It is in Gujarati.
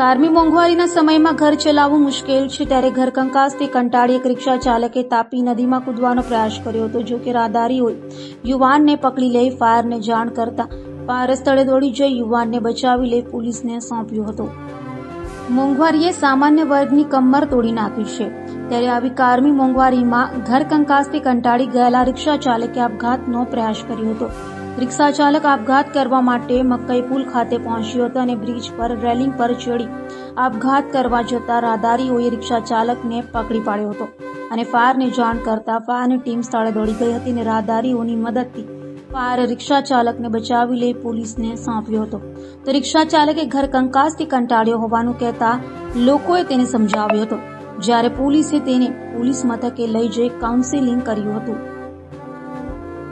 કારમી મોંઘવારીના સમયમાં ઘર ચલાવવું મુશ્કેલ છે ત્યારે ઘરકંકાસથી કંટાળી એક રિક્ષા ચાલકે તાપી નદીમાં કૂદવાનો પ્રયાસ કર્યો હતો. જો કે રાહદારીઓએ યુવાનને પકડી લઈ ફાયરને જાણ કરતા ફાયર સ્થળે દોડી જઈ યુવાનને બચાવી લઈ પોલીસને સોંપ્યો હતો. મોંઘવારીએ સામાન્ય વર્ગની કમર તોડી નાખી છે ત્યારે આવી કારમી મોંઘવારીમાં ઘરકંકાસથી કંટાળી ગયેલા રિક્ષા ચાલકે આપઘાતનો પ્રયાસ કર્યો હતો. રિક્ષા ચાલક આપઘાત કરવા માટે મકઈ પુલ ખાતે પહોંચ્યો હતો અને બ્રિજ પર રેલિંગ પર ચડી આપઘાત કરવા જતા રાહદારીઓએ રિક્ષા ચાલકને પકડી પાડ્યો હતો અને ફાયરને જાણ કરતા ફાયરની ટીમ સ્થળે દોડી ગઈ હતી અને રાહદારીઓની મદદથી ફાયર રિક્ષા ચાલકને બચાવી લઈ પોલીસને સોંપ્યો હતો. તો રિક્ષા ચાલકે ઘરકંકાસથી કંટાળ્યો હોવાનું કહેતા લોકોએ તેને સમજાવ્યો હતો, જ્યારે પોલીસે તેને પોલીસ મથકે લઈ જઈ કાઉન્સેલિંગ કર્યું હતું.